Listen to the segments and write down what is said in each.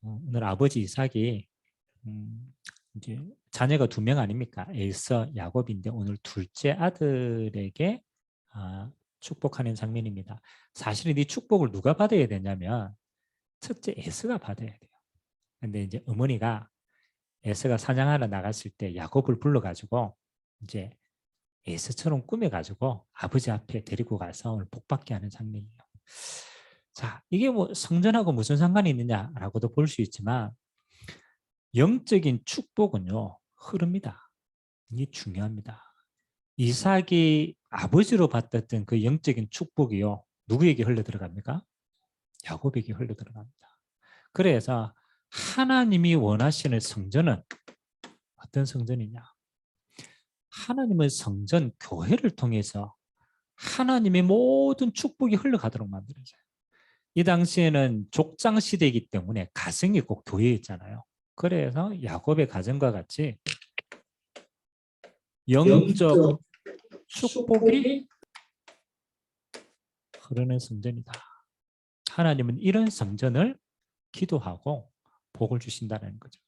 오늘 아버지 이삭이 이제 자녀가 2명 아닙니까? 에서 야곱인데 오늘 둘째 아들에게 축복하는 장면입니다. 사실은 이 축복을 누가 받아야 되냐면 첫째 에서가 받아야 돼요. 근데 이제 어머니가 에서가 사냥하러 나갔을 때 야곱을 불러가지고 이제 에서처럼 꾸며가지고 아버지 앞에 데리고 가서 오늘 복받게 하는 장면이에요. 자, 이게 뭐 성전하고 무슨 상관이 있느냐라고도 볼 수 있지만 영적인 축복은요, 흐릅니다. 이게 중요합니다. 이삭이 아버지로 받았던 그 영적인 축복이요, 누구에게 흘러 들어갑니까? 야곱에게 흘러 들어갑니다. 그래서 하나님이 원하시는 성전은 어떤 성전이냐? 하나님은 성전, 교회를 통해서 하나님의 모든 축복이 흘러가도록 만들어져요. 이 당시에는 족장 시대이기 때문에 가정이 꼭 교회였잖아요. 그래서 야곱의 가정과 같이 영적 축복이 흐르는 성전이다. 하나님은 이런 성전을 기도하고 복을 주신다는 거죠.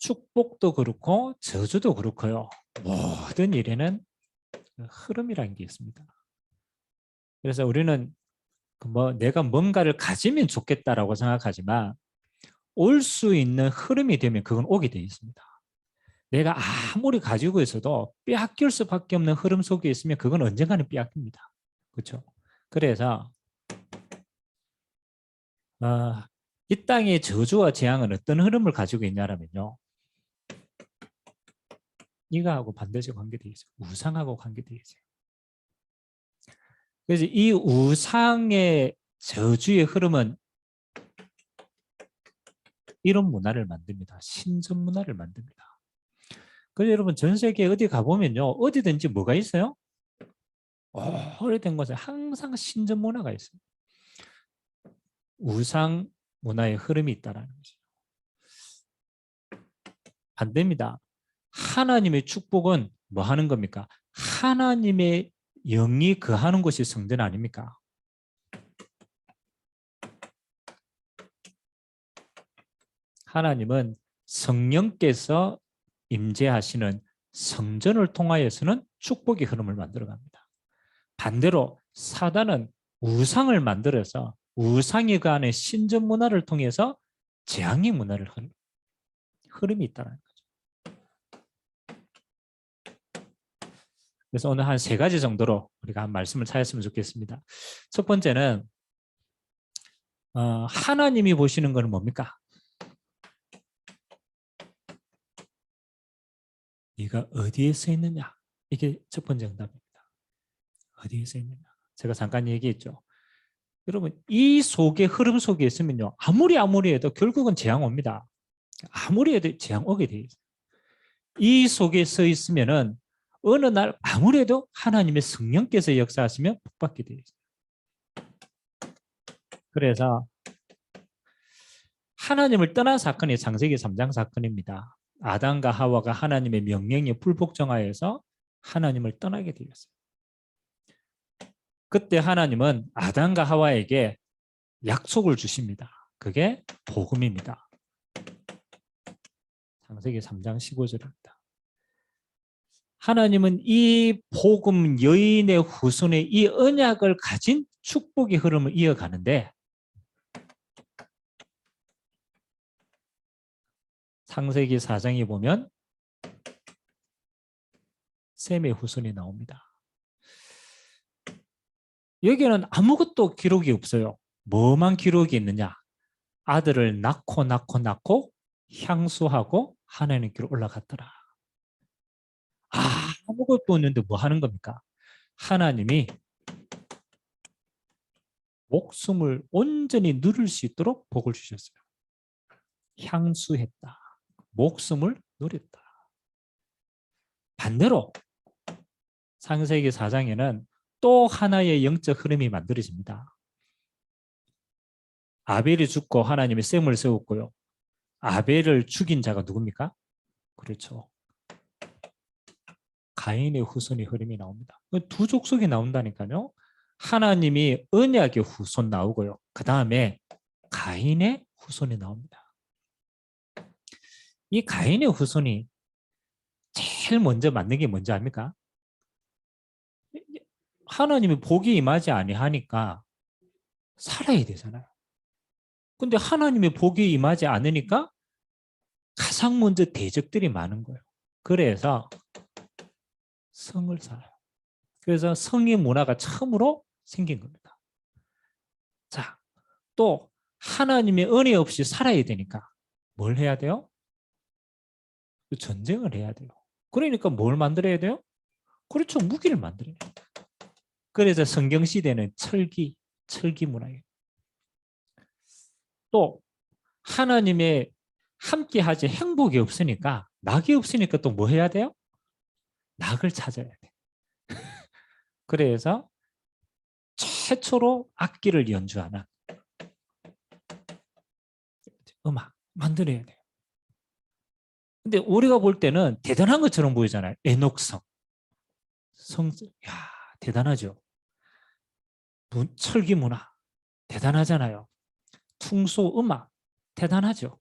축복도 그렇고 저주도 그렇고요. 모든 일에는 흐름이라는 게 있습니다. 그래서 우리는 내가 뭔가를 가지면 좋겠다라고 생각하지만 올 수 있는 흐름이 되면 그건 오게 되어 있습니다. 내가 아무리 가지고 있어도 빼앗길 수밖에 없는 흐름 속에 있으면 그건 언젠가는 빼앗깁니다. 그렇죠? 그래서 이 땅의 저주와 재앙은 어떤 흐름을 가지고 있냐면요. 이거하고 반드시 관계되어 있어요. 우상하고 관계되어 있어요. 그래서 이 우상의 저주의 흐름은 이런 문화를 만듭니다. 신전 문화를 만듭니다. 그래서 여러분 전 세계 어디 가보면요. 어디든지 뭐가 있어요? 오래된 곳에 항상 신전 문화가 있어요. 우상 문화의 흐름이 있다는 거죠. 반대입니다. 하나님의 축복은 뭐 하는 겁니까? 하나님의 영이 거하는 곳이 성전 아닙니까? 하나님은 성령께서 임재하시는 성전을 통하여서는 축복의 흐름을 만들어갑니다. 반대로 사단은 우상을 만들어서 우상에 관한 신전 문화를 통해서 재앙의 문화를 흐름이 있다는 거죠. 그래서 오늘 한 3가지 정도로 우리가 한 말씀을 찾았으면 좋겠습니다. 첫 번째는 하나님이 보시는 것은 뭡니까? 네가 어디에 서 있느냐? 이게 첫 번째 응답입니다. 어디에 서 있느냐? 제가 잠깐 얘기했죠. 여러분 이 속에 흐름 속에 있으면요. 아무리 해도 결국은 재앙 옵니다. 아무리 해도 재앙 오게 돼 있어요. 이 속에 서 있으면은 어느 날 아무래도 하나님의 성령께서 역사하시면 복받게 되어 있어요. 그래서 하나님을 떠난 사건이 창세기 3장 사건입니다. 아담과 하와가 하나님의 명령에 불복종하여서 하나님을 떠나게 되었어요. 그때 하나님은 아담과 하와에게 약속을 주십니다. 그게 복음입니다. 창세기 3장 15절입니다. 하나님은 이 복음 여인의 후손의 이 언약을 가진 축복의 흐름을 이어가는데 창세기 4장에 보면 셈의 후손이 나옵니다. 여기는 아무것도 기록이 없어요. 뭐만 기록이 있느냐? 아들을 낳고 향수하고 하나님께로 올라갔더라. 아무것도 없는데 뭐 하는 겁니까? 하나님이 목숨을 온전히 누릴 수 있도록 복을 주셨어요. 향수했다. 목숨을 누렸다. 반대로 창세기 4장에는 또 하나의 영적 흐름이 만들어집니다. 아벨이 죽고 하나님이 셈을 세웠고요. 아벨을 죽인 자가 누굽니까? 그렇죠. 가인의 후손의 흐름이 나옵니다. 두 족속이 나온다니까요. 하나님이 언약의 후손 나오고요. 그 다음에 가인의 후손이 나옵니다. 이 가인의 후손이 제일 먼저 맞는 게 뭔지 압니까? 하나님이 복이 임하지 아니하니까 살아야 되잖아요. 근데 하나님의 복이 임하지 않으니까 가장 먼저 대적들이 많은 거예요. 그래서 성을 살아요. 그래서 성의 문화가 처음으로 생긴 겁니다. 자, 또 하나님의 은혜 없이 살아야 되니까 뭘 해야 돼요? 전쟁을 해야 돼요. 그러니까 뭘 만들어야 돼요? 그렇죠. 무기를 만들어야 돼요. 그래서 성경시대는 철기 문화예요. 또 하나님의 함께하지 행복이 없으니까 낙이 없으니까 또 뭐 해야 돼요? 낙을 찾아야 돼. 그래서 최초로 악기를 연주하는 음악 만들어야 돼요. 근데 우리가 볼 때는 대단한 것처럼 보이잖아요. 애녹성. 야, 대단하죠. 철기 문화 대단하잖아요. 퉁소 음악 대단하죠.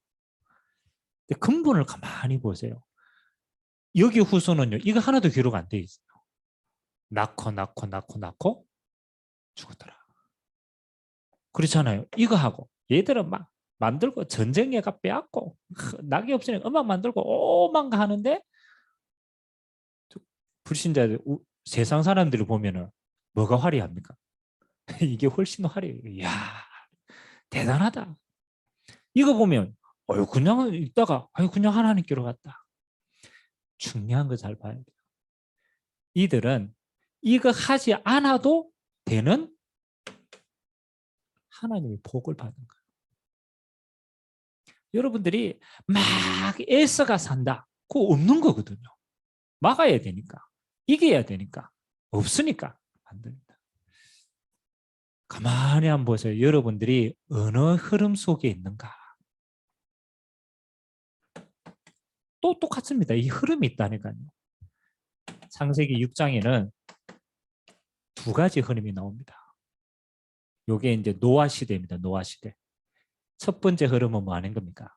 근데 근본을 가만히 보세요. 여기 후손은요. 이거 하나도 기록 안 돼 있어요. 낳고 죽었더라. 그렇잖아요. 이거 하고 얘들은 막 만들고 전쟁에가 빼앗고 낙이 없으니까 음악 만들고 오만 하는데 불신자들 세상 사람들을 보면은 뭐가 화려합니까? 이게 훨씬 화려해요. 이야 대단하다. 이거 보면 그냥 있다가 그냥 하나님께로 갔다. 중요한 거 잘 봐야 돼요. 이들은 이거 하지 않아도 되는 하나님의 복을 받는 거예요. 여러분들이 막 애써가 산다. 그거 없는 거거든요. 막아야 되니까. 이겨야 되니까. 없으니까 안 됩니다. 가만히 한번 보세요. 여러분들이 어느 흐름 속에 있는가. 또 똑같습니다. 이 흐름이 있다니까요. 창세기 6장에는 두 가지 흐름이 나옵니다. 이게 이제 노아 시대입니다. 노아 시대. 첫 번째 흐름은 뭐 하는 겁니까?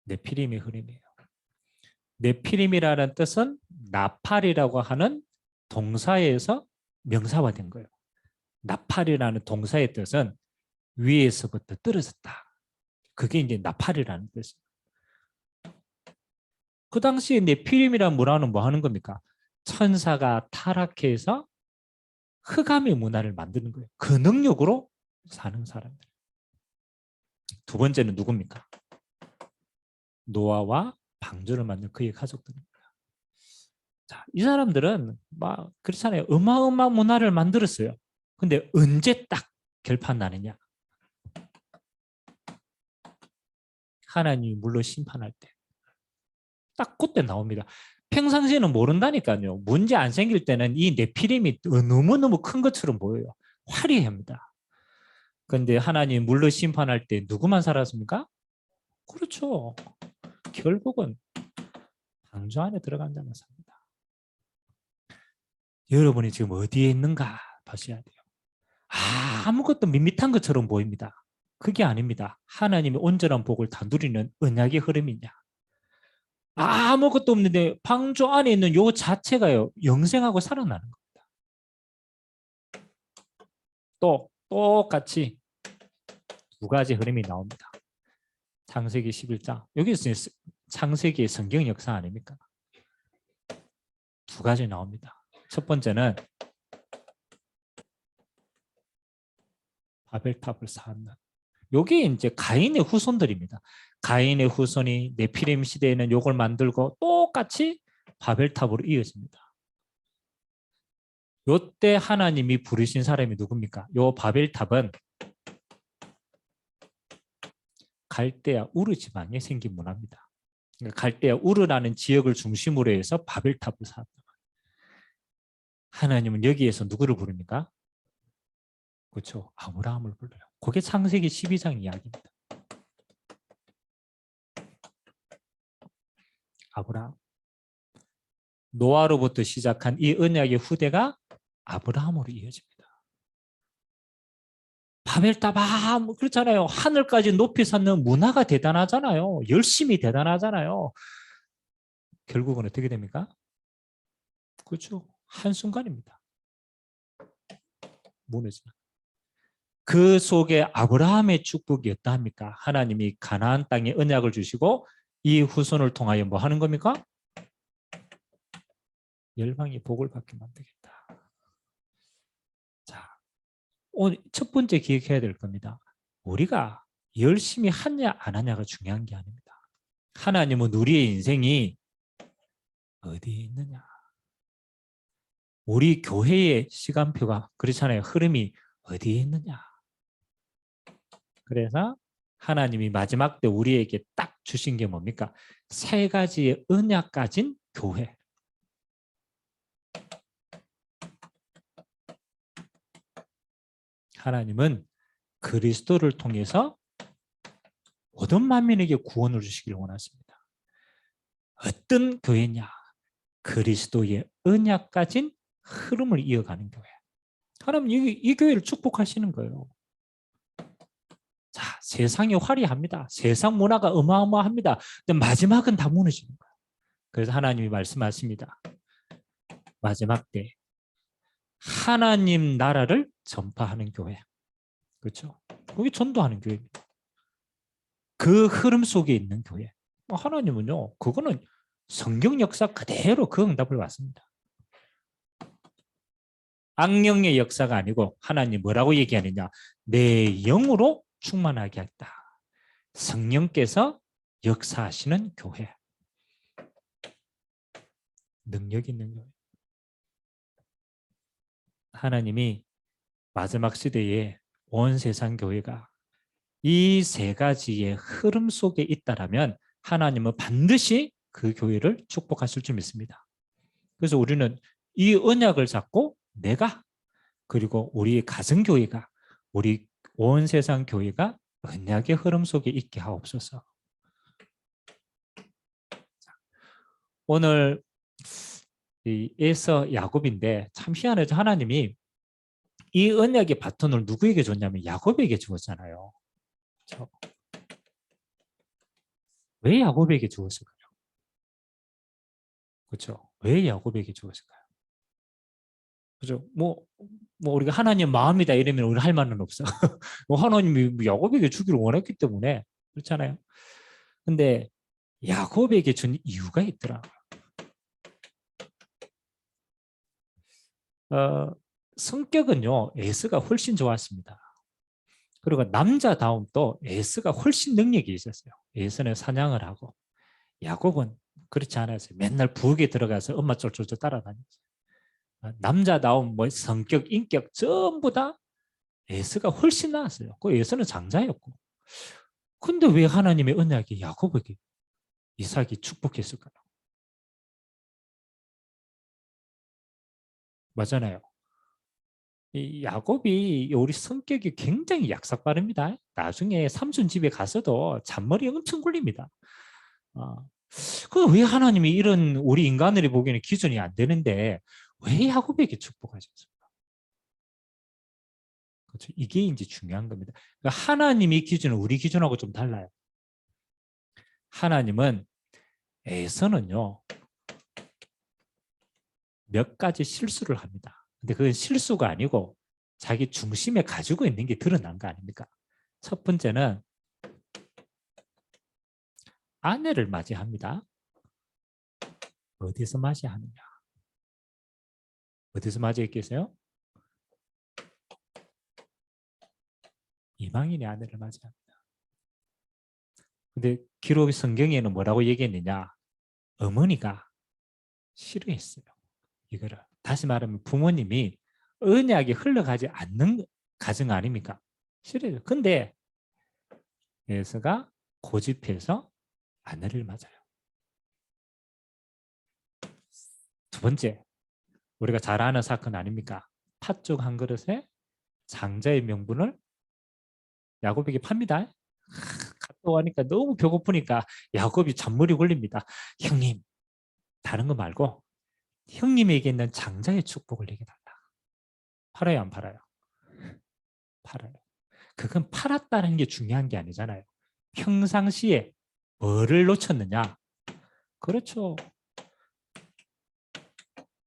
네피림의 흐름이에요. 네피림이라는 뜻은 나팔이라고 하는 동사에서 명사화된 거예요. 나팔이라는 동사의 뜻은 위에서부터 떨어졌다. 그게 이제 나팔이라는 뜻이에요. 그 당시에 네피림이라는 문화는 뭐 하는 겁니까? 천사가 타락해서 흑암의 문화를 만드는 거예요. 그 능력으로 사는 사람들. 두 번째는 누굽니까? 노아와 방주를 만든 그의 가족들입니다. 자, 이 사람들은 막 그렇잖아요. 어마어마한 문화를 만들었어요. 근데 언제 딱 결판 나느냐? 하나님이 물로 심판할 때. 딱 그때 나옵니다. 평상시에는 모른다니까요. 문제 안 생길 때는 이 네피림이 너무너무 큰 것처럼 보여요. 화려합니다. 그런데 하나님 물로 심판할 때 누구만 살았습니까? 그렇죠. 결국은 방주 안에 들어간 자만 삽니다. 여러분이 지금 어디에 있는가 보셔야 돼요. 아무것도 밋밋한 것처럼 보입니다. 그게 아닙니다. 하나님의 온전한 복을 다 누리는 언약의 흐름이냐. 아무것도 없는데 방주 안에 있는 요 자체가요. 영생하고 살아나는 겁니다. 또 똑같이 두 가지 흐름이 나옵니다. 창세기 11장. 여기 창세기의 성경 역사 아닙니까? 두 가지 나옵니다. 첫 번째는 바벨탑을 쌓는. 요게 이제 가인의 후손들입니다. 가인의 후손이 네피림 시대에는 요걸 만들고 똑같이 바벨탑으로 이어집니다. 요때 하나님이 부르신 사람이 누굽니까? 요 바벨탑은 갈대아 우르 지방에 생긴 문화입니다. 그러니까 갈대아 우르라는 지역을 중심으로 해서 바벨탑을 쌓았다. 하나님은 여기에서 누구를 부릅니까? 그렇죠. 아브라함을 불러요. 그게 창세기 12장 이야기입니다. 아브라함. 노아로부터 시작한 이 언약의 후대가 아브라함으로 이어집니다. 바벨탑 그렇잖아요. 하늘까지 높이 쌓는 문화가 대단하잖아요. 열심히 대단하잖아요. 결국은 어떻게 됩니까? 그렇죠. 한순간입니다. 무너지는. 그 속에 아브라함의 축복이 어떠합니까? 하나님이 가나안 땅에 언약을 주시고 이 후손을 통하여 뭐 하는 겁니까? 열방이 복을 받게 만들겠다. 자, 오늘 첫 번째 기억해야 될 겁니다. 우리가 열심히 하냐 안 하냐가 중요한 게 아닙니다. 하나님은 우리의 인생이 어디에 있느냐. 우리 교회의 시간표가 그렇잖아요. 흐름이 어디에 있느냐. 그래서 하나님이 마지막 때 우리에게 딱 주신 게 뭡니까? 세 가지의 언약 가진 교회. 하나님은 그리스도를 통해서 모든 만민에게 구원을 주시기를 원하십니다. 어떤 교회냐? 그리스도의 언약 가진 흐름을 이어가는 교회. 하나님 이 교회를 축복하시는 거예요. 자, 세상이 화려합니다. 세상 문화가 어마어마합니다. 근데 마지막은 다 무너지는 거예요. 그래서 하나님이 말씀하십니다. 마지막 때 하나님 나라를 전파하는 교회. 그렇죠? 그게 전도하는 교회입니다. 그 흐름 속에 있는 교회. 하나님은요, 그거는 성경 역사 그대로 그 응답을 받습니다. 악령의 역사가 아니고 하나님 뭐라고 얘기하느냐? 내 영으로 충만하게 했다. 성령께서 역사하시는 교회. 능력 있는 교회. 하나님이 마지막 시대에 온 세상 교회가 이 세 가지의 흐름 속에 있다라면 하나님은 반드시 그 교회를 축복하실 줄 믿습니다. 그래서 우리는 이 언약을 잡고 내가 그리고 우리 가정교회가 우리 온 세상 교회가 언약의 흐름 속에 있게 하옵소서. 오늘 이 에서 야곱인데 참 희한하죠. 하나님이 이 언약의 바톤을 누구에게 줬냐면 야곱에게 주었잖아요. 그렇죠? 왜 야곱에게 주었을까요? 그렇죠? 왜 야곱에게 주었을까요? 그죠? 뭐 우리가 하나님 마음이다 이러면 우리 할 말은 없어. 하나님이 야곱에게 주기를 원했기 때문에 그렇잖아요. 근데 야곱에게 준 이유가 있더라고요. 성격은요 에스가 훨씬 좋았습니다. 그리고 남자다움도 에스가 훨씬 능력이 있었어요. 에스는 사냥을 하고 야곱은 그렇지 않았어요. 맨날 부엌에 들어가서 엄마 쫄쫄쫄 따라다녔어요. 남자다움, 뭐 성격, 인격 전부 다 에스가 훨씬 나았어요. 그 에스는 장자였고. 근데 왜 하나님의 언약이 야곱에게 이삭이 축복했을까요? 맞잖아요. 이 야곱이 우리 성격이 굉장히 약삭빠릅니다. 나중에 삼손 집에 가서도 잔머리 엄청 굴립니다. 그 왜 하나님이 이런 우리 인간들이 보기에는 기준이 안 되는데 왜 야곱에게 축복하셨습니까? 그렇죠? 이게 이제 중요한 겁니다. 그러니까 하나님의 기준은 우리 기준하고 좀 달라요. 하나님은 에서는요 몇 가지 실수를 합니다. 근데 그건 실수가 아니고 자기 중심에 가지고 있는 게 드러난 거 아닙니까? 첫 번째는 아내를 맞이합니다. 어디서 맞이하느냐? 어디서 맞이했겠어요? 이방인의 아내를 맞이합니다. 근데 기록 성경에는 뭐라고 얘기했느냐? 어머니가 싫어했어요. 이거를. 다시 말하면 부모님이 언약이 흘러가지 않는 가정 아닙니까? 싫어요. 근데 예수가 고집해서 아내를 맞아요. 두 번째, 우리가 잘 아는 사건 아닙니까? 팥죽 한 그릇에 장자의 명분을 야곱에게 팝니다. 갔다 오니까 너무 배고프니까 야곱이 잔머리 굴립니다. 형님, 다른 거 말고 형님에게 있는 장자의 축복을 내게 달라. 팔아요, 안 팔아요? 팔아요. 그건 팔았다는 게 중요한 게 아니잖아요. 평상시에 뭐를 놓쳤느냐? 그렇죠.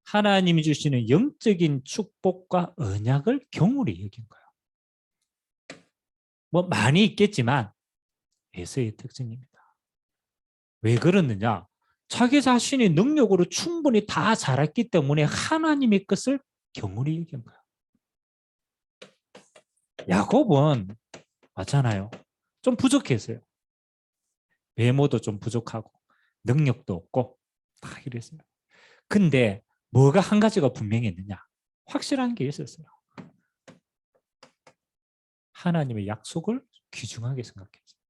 하나님이 주시는 영적인 축복과 언약을 경홀히 여긴 거예요. 뭐 많이 있겠지만 에서의 특징입니다. 왜 그러느냐? 자기 자신의 능력으로 충분히 다 잘했기 때문에 하나님의 것을 경홀히 여긴 거예요. 야곱은 맞잖아요. 좀 부족했어요. 외모도 좀 부족하고 능력도 없고 다 이랬어요. 근데 뭐가 한 가지가 분명했느냐? 확실한 게 있었어요. 하나님의 약속을 귀중하게 생각했어요.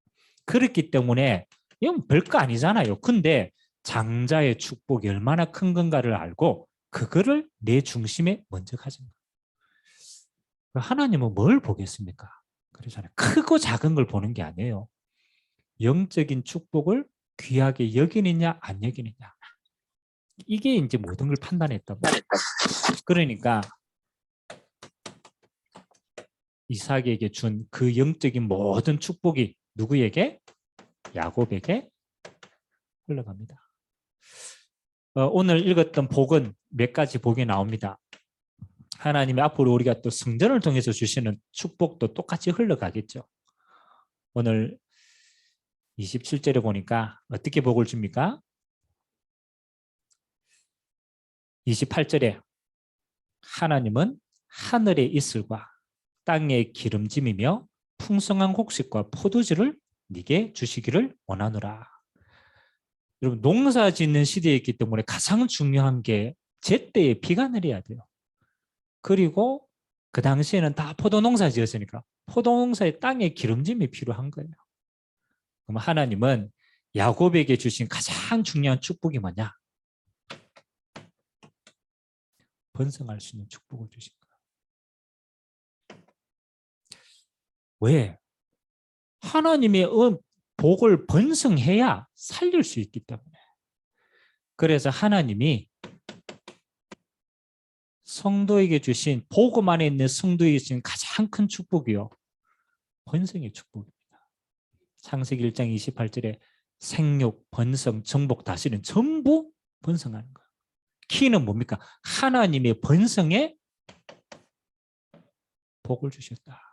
그렇기 때문에 이건 별거 아니잖아요. 근데 장자의 축복이 얼마나 큰 건가를 알고 그거를 내 중심에 먼저 가진 거예요. 하나님은 뭘 보겠습니까? 그러잖아요. 크고 작은 걸 보는 게 아니에요. 영적인 축복을 귀하게 여기느냐 안 여기느냐. 이게 이제 모든 걸 판단했던 거예요. 그러니까 이삭에게 준 그 영적인 모든 축복이 누구에게? 야곱에게 흘러갑니다. 오늘 읽었던 복은 몇 가지 복이 나옵니다. 하나님이 앞으로 우리가 또 성전을 통해서 주시는 축복도 똑같이 흘러가겠죠. 오늘 27절에 보니까 어떻게 복을 줍니까? 28절에 하나님은 하늘의 이슬과 땅의 기름짐이며 풍성한 곡식과 포도주를 네게 주시기를 원하노라. 여러분 농사 짓는 시대에 있기 때문에 가장 중요한 게 제때에 비가 내려야 돼요. 그리고 그 당시에는 다 포도 농사 지었으니까 포도 농사의 땅에 기름짐이 필요한 거예요. 그럼 하나님은 야곱에게 주신 가장 중요한 축복이 뭐냐? 번성할 수 있는 축복을 주신 거예요. 왜? 하나님의 복을 번성해야 살릴 수 있기 때문에. 그래서 하나님이 성도에게 주신 복음 안에 있는 성도에게 주신 가장 큰 축복이요. 번성의 축복입니다. 창세기 1장 28절에 생육, 번성, 정복, 다스리는 전부 번성하는 거예요. 키는 뭡니까? 하나님의 번성에 복을 주셨다.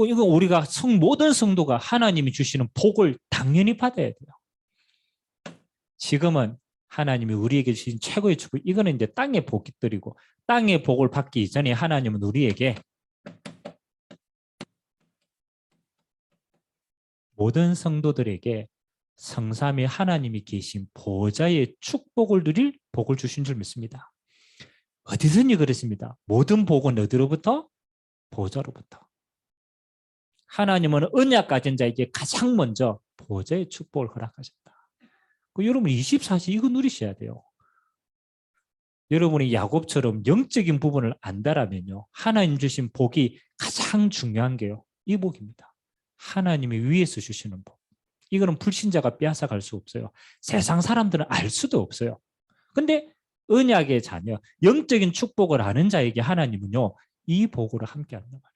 이거 우리가 모든 성도가 하나님이 주시는 복을 당연히 받아야 돼요. 지금은 하나님이 우리에게 주신 최고의 축복, 이거는 이제 땅의 복들이고 땅의 복을 받기 이전에 하나님은 우리에게 모든 성도들에게 성삼위 하나님이 계신 보좌의 축복을 누릴 복을 주신 줄 믿습니다. 어디든지 그렇습니다. 모든 복은 어디로부터? 보좌로부터. 하나님은 언약 가진 자에게 가장 먼저 보좌의 축복을 허락하셨다. 여러분 24시 이거 누리셔야 돼요. 여러분이 야곱처럼 영적인 부분을 안다라면요. 하나님 주신 복이 가장 중요한 게요. 이 복입니다. 하나님이 위에서 주시는 복. 이거는 불신자가 빼앗아갈 수 없어요. 세상 사람들은 알 수도 없어요. 근데 언약의 자녀, 영적인 축복을 아는 자에게 하나님은요. 이 복으로 함께한단 말이에요.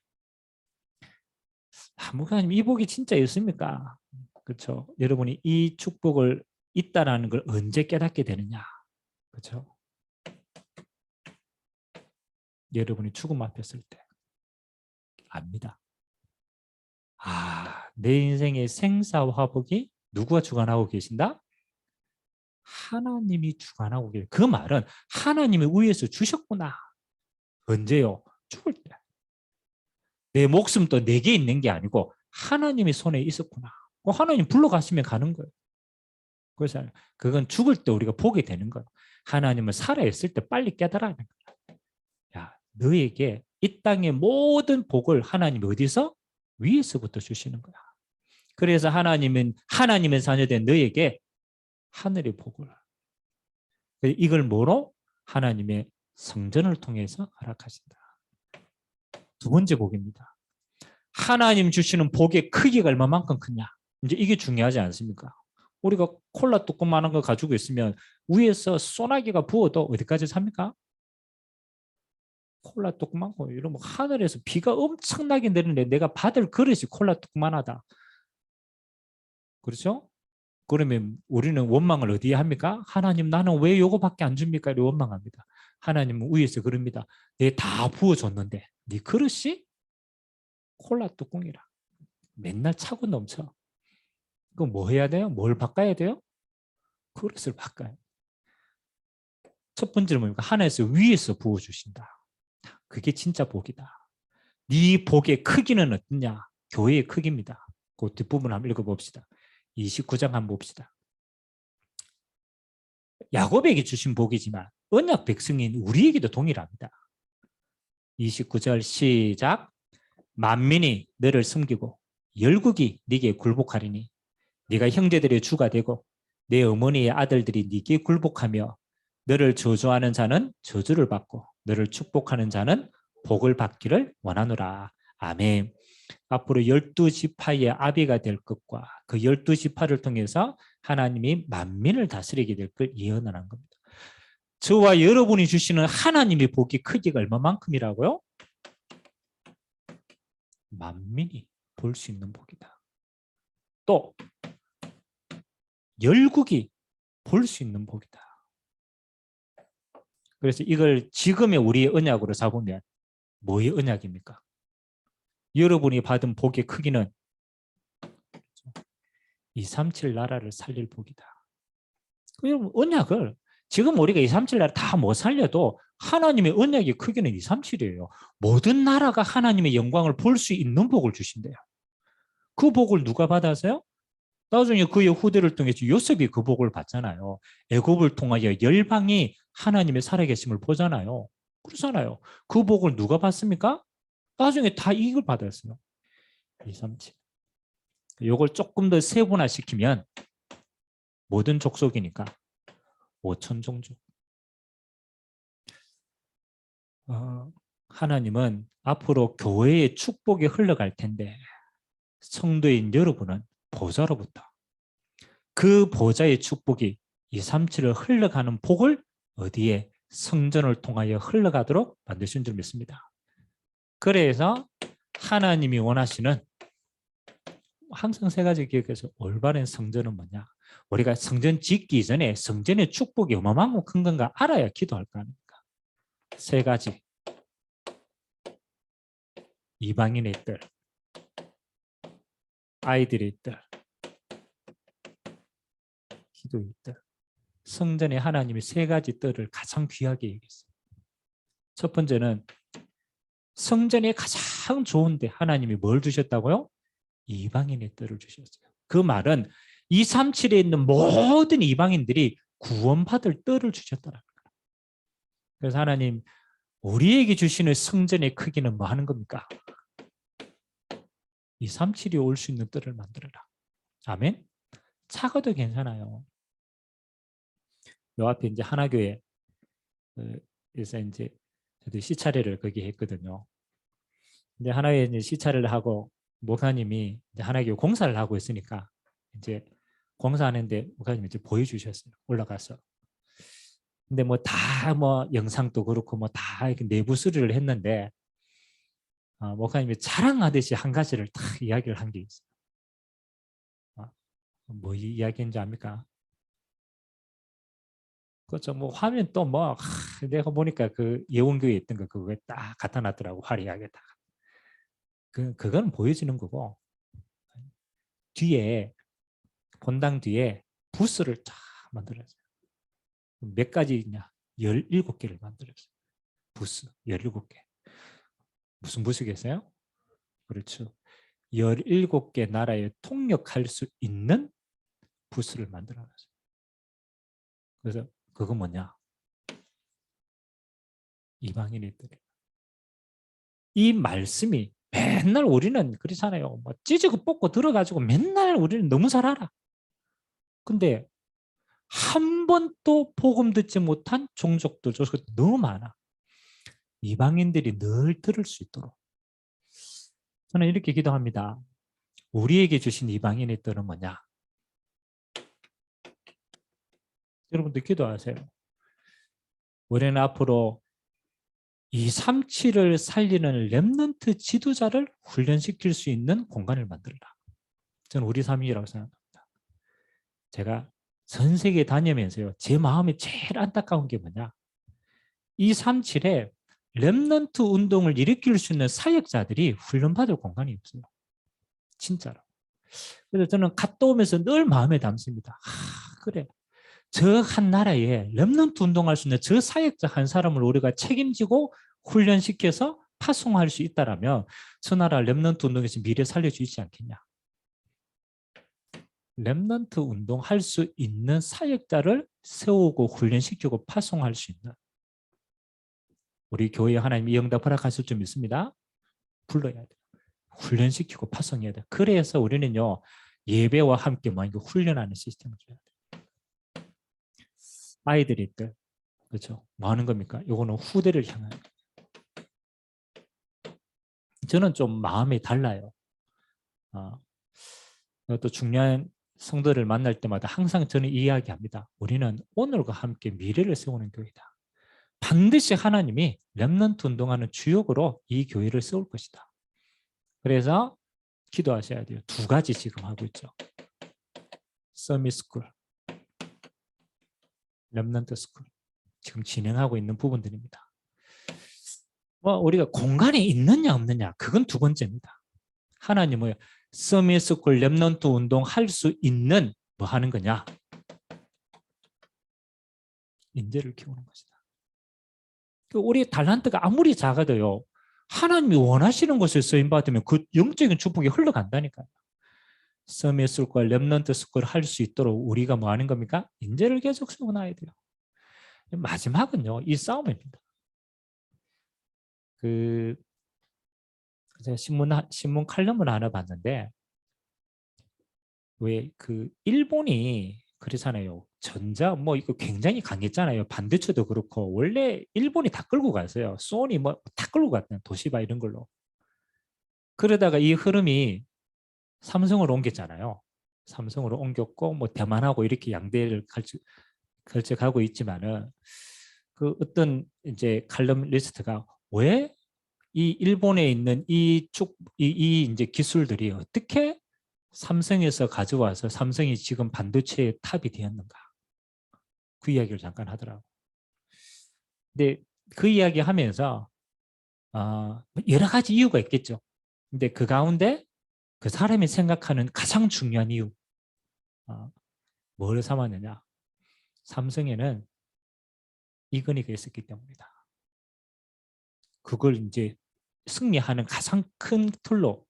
목사님 이 복이 진짜 있습니까? 그렇죠. 여러분이 이 축복을 있다라는 걸 언제 깨닫게 되느냐? 그렇죠. 여러분이 죽음 앞에 설 때 압니다. 내 인생의 생사화복이 누구가 주관하고 계신다? 하나님이 주관하고 계신다. 그 말은 하나님이 위에서 주셨구나. 언제요? 죽을 때. 내 목숨도 내게 있는 게 아니고 하나님의 손에 있었구나. 하나님 불러가시면 가는 거예요. 그래서 그건 죽을 때 우리가 보게 되는 거예요. 하나님을 살아있을 때 빨리 깨달아야 되는 거예요. 야, 너에게 이 땅의 모든 복을 하나님이 어디서? 위에서부터 주시는 거야. 그래서 하나님은 하나님의 자녀된 너에게 하늘의 복을. 이걸 뭐로? 하나님의 성전을 통해서 허락하신다. 두 번째 복입니다. 하나님 주시는 복의 크기가 얼마만큼 크냐. 이제 이게 중요하지 않습니까? 우리가 콜라 뚜껑만한 거 가지고 있으면 위에서 소나기가 부어도 어디까지 삽니까? 콜라 뚜껑만 거 이러면 하늘에서 비가 엄청나게 내리는데 내가 받을 그릇이 콜라 뚜껑만하다. 그렇죠? 그러면 우리는 원망을 어디에 합니까? 하나님 나는 왜 요거밖에 안 줍니까? 이렇게 원망합니다. 하나님은 위에서 그럽니다. 내 다 부어줬는데 네 그릇이 콜라 뚜껑이라. 맨날 차고 넘쳐. 그럼 뭐 해야 돼요? 뭘 바꿔야 돼요? 그릇을 바꿔요. 첫 번째는 뭡니까? 하나님께서 위에서 부어주신다. 그게 진짜 복이다. 네 복의 크기는 어떠냐? 교회의 크기입니다. 그 뒷부분 한번 읽어봅시다. 29장 한번 봅시다. 야곱에게 주신 복이지만 언약 백성인 우리에게도 동일합니다. 29절 시작. 만민이 너를 섬기고 열국이 네게 굴복하리니 네가 형제들의 주가 되고 내 어머니의 아들들이 네게 굴복하며 너를 저주하는 자는 저주를 받고 너를 축복하는 자는 복을 받기를 원하노라. 아멘. 앞으로 12지파의 아비가 될 것과 그 12지파를 통해서 하나님이 만민을 다스리게 될 걸 예언하는 겁니다. 저와 여러분이 주시는 하나님의 복이 크기가 얼마만큼이라고요? 만민이 볼 수 있는 복이다. 또 열국이 볼 수 있는 복이다. 그래서 이걸 지금의 우리의 언약으로 잡으면 뭐의 언약입니까? 여러분이 받은 복의 크기는 237 나라를 살릴 복이다. 여러분 언약을 지금 우리가 237 나라 다 못 살려도 하나님의 언약의 크기는 237이에요. 모든 나라가 하나님의 영광을 볼 수 있는 복을 주신대요. 그 복을 누가 받아서요? 나중에 그의 후대를 통해서 요셉이 그 복을 받잖아요. 애굽을 통하여 열방이 하나님의 살아계심을 보잖아요. 그렇잖아요. 그 복을 누가 받습니까? 나중에 다 이걸 받았어요. 237. 이걸 조금 더 세분화시키면 모든 족속이니까 5천 종족. 하나님은 앞으로 교회의 축복이 흘러갈 텐데 성도인 여러분은 보좌로부터 그 보좌의 축복이 237을 흘러가는 복을 어디에 성전을 통하여 흘러가도록 만드신 줄 믿습니다. 그래서 하나님이 원하시는 항상 세 가지 기억해서 올바른 성전은 뭐냐? 우리가 성전 짓기 전에 성전의 축복이 어마어마하고 큰 건가 알아야 기도할 거 아닙니까? 세 가지. 이방인의 뜰, 아이들의 뜰, 기도의 뜰. 성전에 하나님이 세 가지 뜰을 가장 귀하게 여겼어요. 첫 번째는 성전에 가장 좋은데 하나님이 뭘 주셨다고요? 이방인의 뜰을 주셨어요. 그 말은 237에 있는 모든 이방인들이 구원받을 뜰을 주셨다는 거예요. 그래서 하나님 우리에게 주시는 성전의 크기는 뭐 하는 겁니까? 237이 올 수 있는 뜰을 만들어라. 아멘. 작아도 괜찮아요. 요 앞에 이제 하나교회에서 이제 저도 시차례를 거기 했거든요. 근데 하나교회 이제 시차례를 하고 목사님이 이제 하나교회 공사를 하고 있으니까 이제 공사하는데 목사님이 이제 보여주셨어요. 올라가서. 근데 뭐 다 뭐 영상도 그렇고 뭐 다 이렇게 내부 수리를 했는데 목사님이 자랑하듯이 한 가지를 딱 이야기를 한 게 있어요. 뭐 이야기인지 압니까? 그렇죠. 뭐 화면 또 뭐 내가 보니까 그 예원교회에 있던 거 그거에 딱 갖다 놨더라고 화려하게 다. 그건 보여지는 거고 뒤에 본당 뒤에 부스를 쫙 만들었어요. 몇 가지냐? 17개를 만들었어요. 부스 17개. 무슨 부스겠어요? 그렇죠. 17개 나라에 통역할 수 있는 부스를 만들어놨어요. 그래서 그거 뭐냐? 이방인들이. 이 말씀이 맨날 우리는 그렇잖아요. 뭐 찢고 뽑고 들어가지고 맨날 우리는 너무 잘 알아. 근데 한 번도 복음 듣지 못한 종족도 너무 많아. 이방인들이 늘 들을 수 있도록 저는 이렇게 기도합니다. 우리에게 주신 이방인의 뜻은 뭐냐? 여러분들 기도하세요. 우리는 앞으로 237을 살리는 렘넌트 지도자를 훈련시킬 수 있는 공간을 만들라. 저는 우리 삶이라고 생각합니다. 제가 전 세계 다니면서요, 제 마음에 제일 안타까운 게 뭐냐? 237에 렘넌트 운동을 일으킬 수 있는 사역자들이 훈련받을 공간이 없어요. 진짜로. 그래서 저는 갔다 오면서 늘 마음에 담습니다. 그래. 저 한 나라에 렘넌트 운동할 수 있는 저 사역자 한 사람을 우리가 책임지고 훈련시켜서 파송할 수 있다면 저 나라 렘넌트 운동에서 미래 살릴 수 있지 않겠냐. 렘넌트 운동할 수 있는 사역자를 세우고 훈련시키고 파송할 수 있는, 우리 교회에 하나님 이 응답 허락하실 줄 믿습니다. 불러야 돼요. 훈련시키고 파송해야 돼요. 그래서 우리는요, 예배와 함께 훈련하는 시스템을 줘야 돼요. 아이들이 있들, 그렇죠? 뭐 하는 겁니까? 이거는 후대를 향한. 저는 좀 마음이 달라요. 또 중요한 성도를 만날 때마다 항상 저는 이야기합니다. 우리는 오늘과 함께 미래를 세우는 교회다. 반드시 하나님이 렘넌트 운동하는 주역으로 이 교회를 세울 것이다. 그래서 기도하셔야 돼요. 두 가지 지금 하고 있죠. 서밋스쿨, 렘넌트 스쿨 지금 진행하고 있는 부분들입니다. 우리가 공간이 있느냐 없느냐 그건 두 번째입니다. 하나님은 서밋스쿨 렘넌트 운동 할 수 있는 뭐 하는 거냐? 인재를 키우는 것이다. 우리 달란트가 아무리 작아도요, 하나님이 원하시는 것을 쓰임받으면 그 영적인 축복이 흘러간다니까요. 서밋스쿨과 렘넌트 스쿨을 할 수 있도록 우리가 뭐 하는 겁니까? 인재를 계속 세워놔야 돼요. 마지막은요, 이 싸움입니다. 제가 신문 칼럼을 하나 봤는데, 왜 일본이 그렇잖아요. 전자 이거 굉장히 강했잖아요. 반도체도 그렇고 원래 일본이 다 끌고 갔어요. 소니 다 끌고 갔던 도시바 이런 걸로. 그러다가 이 흐름이 삼성으로 옮겼잖아요. 삼성으로 옮겼고 대만하고 이렇게 양대를 걸쳐 가고 있지만은 그 어떤 이제 칼럼리스트가 왜 이 일본에 있는 이 이제 기술들이 어떻게 삼성에서 가져와서 삼성이 지금 반도체의 탑이 되었는가? 그 이야기를 잠깐 하더라고요. 근데 그 이야기 하면서 여러 가지 이유가 있겠죠. 근데 그 가운데 그 사람이 생각하는 가장 중요한 이유, 뭘 삼았느냐? 삼성에는 이건희가 있었기 때문이다. 그걸 이제 승리하는 가장 큰 툴로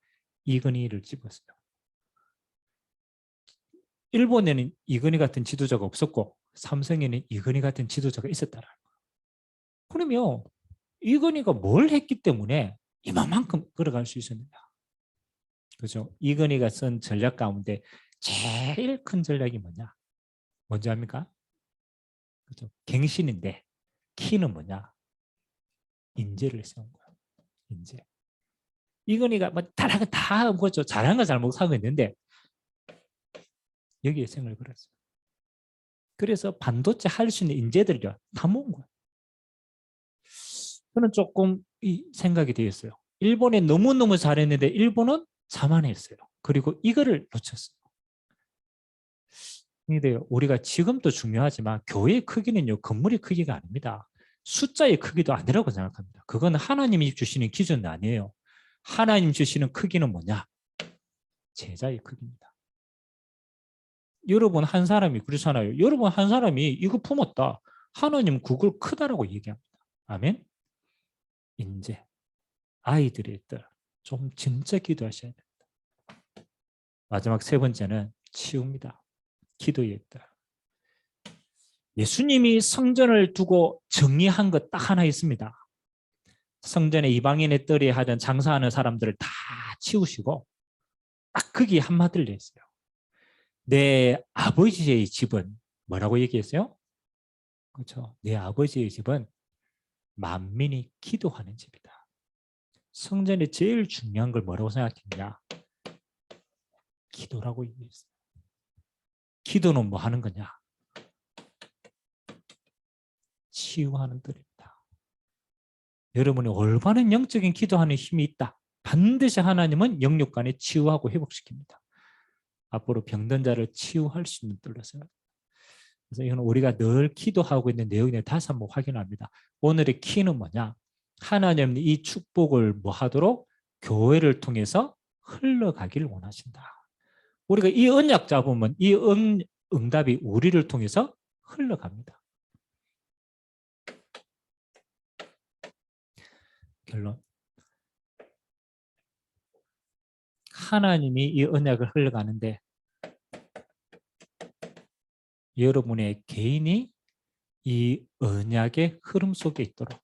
이건희를 집었어요. 일본에는 이건희 같은 지도자가 없었고 삼성에는 이건희 같은 지도자가 있었다라는 거예요. 그러면 이건희가 뭘 했기 때문에 이만큼 걸어갈 수 있었느냐. 그죠? 이건희가 쓴 전략 가운데 제일 큰 전략이 뭐냐? 뭔지 압니까? 그죠? 갱신인데 키는 뭐냐? 인재를 세운 거야. 인재. 이건희가 다 그렇죠. 잘한 거 잘못 하고 있는데 여기에 생을 걸었어요. 그래서 반도체 할 수 있는 인재들이요 다 모은 거예요. 저는 조금 이 생각이 되었어요. 일본에 너무너무 잘했는데 일본은 자만했어요. 그리고 이거를 놓쳤어요. 근데 우리가 지금도 중요하지만 교회의 크기는요 건물의 크기가 아닙니다. 숫자의 크기도 아니라고 생각합니다. 그건 하나님이 주시는 기준은 아니에요. 하나님 주시는 크기는 뭐냐? 제자의 크기입니다. 여러분 한 사람이 그렇잖아요. 여러분 한 사람이 이거 품었다. 하나님 그걸 크다라고 얘기합니다. 아멘? 인재, 아이들의 뜻, 좀 진짜 기도하셔야 됩니다. 마지막 세 번째는 치유입니다. 기도의 뜻. 예수님이 성전을 두고 정리한 것 딱 하나 있습니다. 성전에 이방인의 뜰에 하던 장사하는 사람들을 다 치우시고 딱 거기 한마디를 냈어요. 내 아버지의 집은 뭐라고 얘기했어요? 그렇죠. 내 아버지의 집은 만민이 기도하는 집이다. 성전에 제일 중요한 걸 뭐라고 생각했냐? 기도라고 얘기했어요. 기도는 뭐 하는 거냐? 치유하는 뜰입니다. 여러분이 올바른 영적인 기도하는 힘이 있다. 반드시 하나님은 영육간에 치유하고 회복시킵니다. 앞으로 병든 자를 치유할 수 있는 뜰로서요. 그래서 이건 우리가 늘 기도하고 있는 내용을 다시 한번 확인합니다. 오늘의 키는 뭐냐? 하나님은 이 축복을 뭐 하도록? 교회를 통해서 흘러가기를 원하신다. 우리가 이 언약 잡으면 이 응답이 우리를 통해서 흘러갑니다. 결론. 하나님이 이 언약을 흘러가는데 여러분의 개인이 이 언약의 흐름 속에 있도록.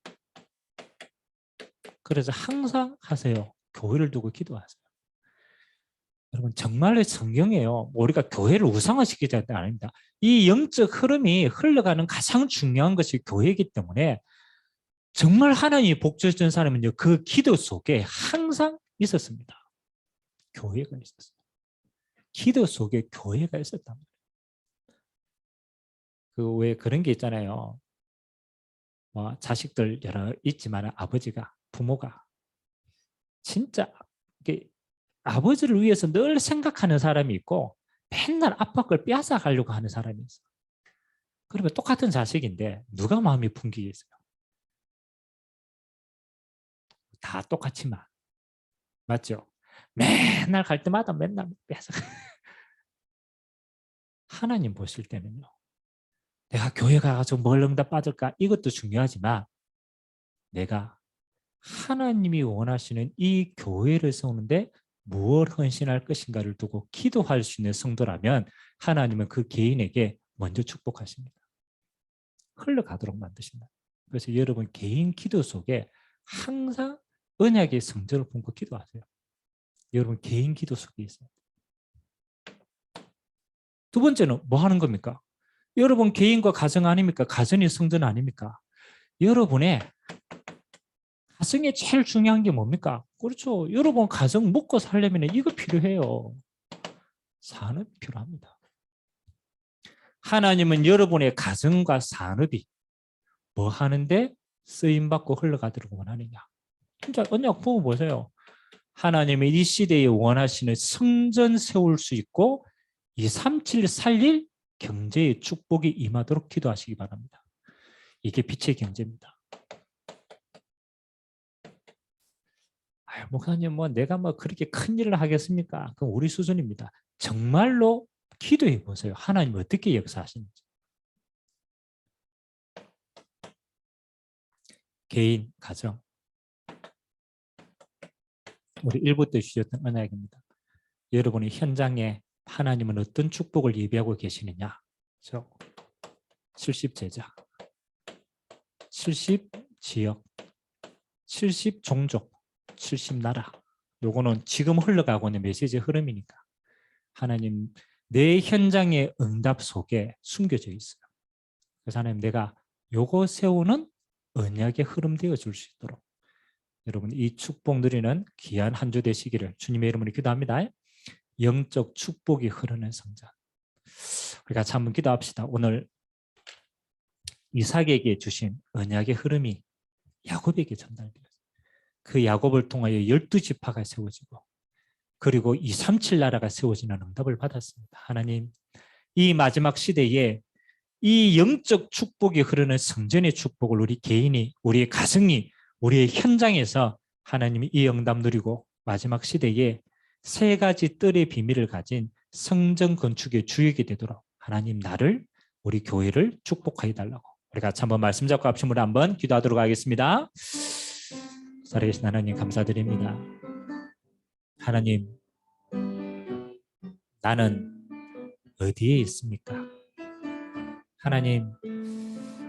그래서 항상 하세요. 교회를 두고 기도하세요. 여러분 정말로 성경이에요. 우리가 교회를 우상화시키자는 게 아닙니다. 이 영적 흐름이 흘러가는 가장 중요한 것이 교회이기 때문에 정말 하나님이 복 주신 사람은요, 그 기도 속에 항상 있었습니다. 교회가 있었어요. 기도 속에 교회가 있었단 말이에요. 그 왜 그런 게 있잖아요. 뭐 자식들 여러 있지만 아버지가 부모가 진짜 아버지를 위해서 늘 생각하는 사람이 있고 맨날 아빠 걸 빼앗아 가려고 하는 사람이 있어요. 그러면 똑같은 자식인데 누가 마음이 풍기겠어요? 다 똑같지만 맞죠? 맨날 갈 때마다 맨날 빼앗아. 하나님 보실 때는요. 내가 교회 가서 뭘 응답 받을까? 이것도 중요하지만 내가 하나님이 원하시는 이 교회를 세우는데 무엇 헌신할 것인가를 두고 기도할 수 있는 성도라면 하나님은 그 개인에게 먼저 축복하십니다. 흘러가도록 만드신다. 그래서 여러분 개인 기도 속에 항상 언약의 성전을 품고 기도하세요. 여러분 개인 기도 속에 있어요. 두 번째는 뭐 하는 겁니까? 여러분 개인과 가정 아닙니까? 가정이 성전 아닙니까? 여러분의 가정에 제일 중요한 게 뭡니까? 그렇죠. 여러분 가정 먹고 살려면 이거 필요해요. 산업이 필요합니다. 하나님은 여러분의 가정과 산업이 뭐 하는데 쓰임받고 흘러가도록 원하느냐. 진짜 언약 보고 보세요. 하나님의 이 시대에 원하시는 성전 세울 수 있고 237 살릴 경제의 축복이 임하도록 기도하시기 바랍니다. 이게 빛의 경제입니다. 아유, 목사님 내가 그렇게 큰 일을 하겠습니까? 그건 우리 수준입니다. 정말로 기도해 보세요. 하나님 어떻게 역사하시는지. 개인, 가정. 우리 1부 때 주셨던 언약입니다. 여러분이 현장에 하나님은 어떤 축복을 예비하고 계시느냐. 70제자, 70지역, 70종족, 70나라. 요거는 지금 흘러가고 있는 메시지의 흐름이니까. 하나님, 내 현장의 응답 속에 숨겨져 있어요. 그래서 하나님, 내가 요거 세우는 언약의 흐름 되어 줄 수 있도록 여러분 이 축복 누리는 귀한 한 주 되시기를 주님의 이름으로 기도합니다. 영적 축복이 흐르는 성전. 우리 같이 한번 기도합시다. 오늘 이삭에게 주신 언약의 흐름이 야곱에게 전달되었어요. 그 야곱을 통하여 12지파가 세워지고 그리고 237 나라가 세워지는 응답을 받았습니다. 하나님, 이 마지막 시대에 이 영적 축복이 흐르는 성전의 축복을 우리 개인이, 우리의 가정이, 우리의 현장에서 하나님이 이 응답 누리고 마지막 시대에 세 가지 뜰의 비밀을 가진 성전 건축의 주역이 되도록 하나님 나를, 우리 교회를 축복하여 달라고 우리 같이 한번 말씀 잡고 합심으로 한번 기도하도록 하겠습니다. 살아계신 하나님 감사드립니다. 하나님, 나는 어디에 있습니까? 하나님,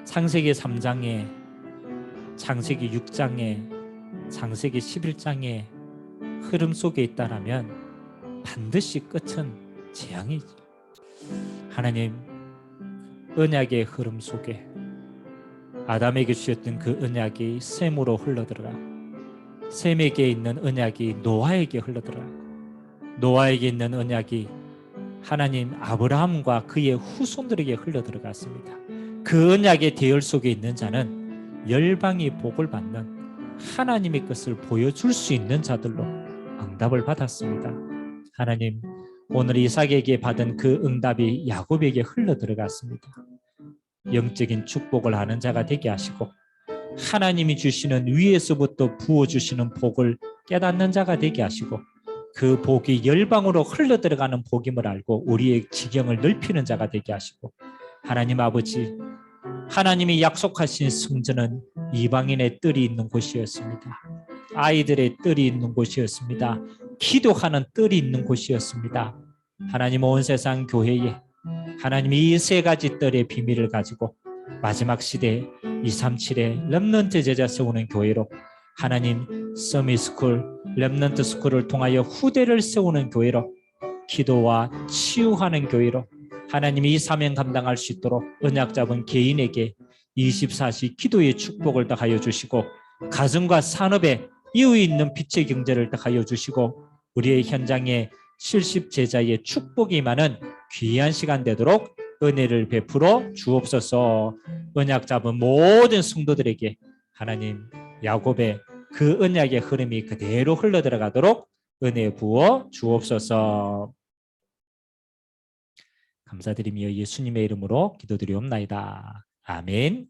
창세기 3장에, 창세기 6장에, 창세기 11장에 흐름 속에 있다라면 반드시 끝은 재앙이죠. 하나님, 언약의 흐름 속에 아담에게 주셨던 그 언약이 샘으로 흘러들어가 셈에게 있는 언약이 노아에게 흘러들어가고, 노아에게 있는 언약이 하나님 아브라함과 그의 후손들에게 흘러들어갔습니다. 그 언약의 대열 속에 있는 자는 열방이 복을 받는 하나님의 것을 보여줄 수 있는 자들로 응답을 받았습니다. 하나님, 오늘 이삭에게 받은 그 응답이 야곱에게 흘러들어갔습니다. 영적인 축복을 아는 자가 되게 하시고, 하나님이 주시는 위에서부터 부어주시는 복을 깨닫는 자가 되게 하시고, 그 복이 열방으로 흘러들어가는 복임을 알고 우리의 지경을 넓히는 자가 되게 하시고, 하나님 아버지, 하나님이 약속하신 성전은 이방인의 뜰이 있는 곳이었습니다. 아이들의 뜰이 있는 곳이었습니다. 기도하는 뜰이 있는 곳이었습니다. 하나님, 온 세상 교회에 하나님이 이 세 가지 뜰의 비밀을 가지고 마지막 시대 237의 렘넌트 제자 세우는 교회로, 하나님 서밋스쿨 렘넌트 스쿨을 통하여 후대를 세우는 교회로, 기도와 치유하는 교회로 하나님이 이 사명 감당할 수 있도록 언약 잡은 개인에게 24시 기도의 축복을 더하여 주시고, 가정과 산업에 이유 있는 빛의 경제를 더하여 주시고, 우리의 현장에 70 제자의 축복이 많은 귀한 시간 되도록 은혜를 베풀어 주옵소서. 언약 잡은 모든 성도들에게 하나님 야곱의 그 언약의 흐름이 그대로 흘러들어가도록 은혜 부어 주옵소서. 감사드리며 예수님의 이름으로 기도드리옵나이다. 아멘.